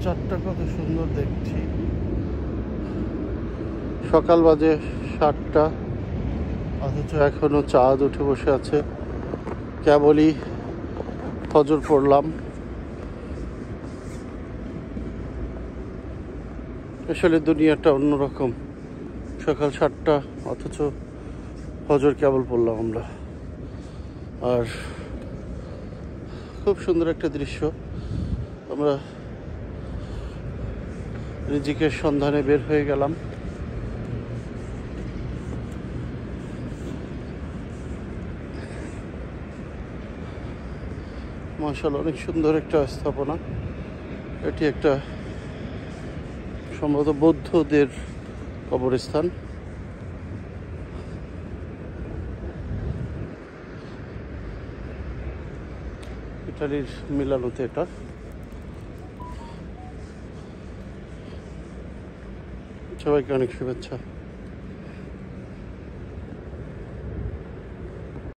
চারটা কত সুন্দর দেখছি। সকাল বাজে 7টা, অথচ এখনো চাঁদ উঠে বসে আছে। কেবলই ফজর পড়লাম। আসলে দুনিয়াটা অন্যরকম। সকাল 7টা, অথচ ফজর কেবল পড়লাম আমরা। আর খুব সুন্দর একটা দৃশ্য। আমরা রিজিকের সন্ধানে বের হয়ে গেলাম। মাশাআল্লাহ, অনেক সুন্দর একটা স্থাপনা। এটি একটা সম্ভবত বৌদ্ধদের কবরস্থান। ইটালির মিলানোতে এটা। সবাইকে অনেক শুভেচ্ছা।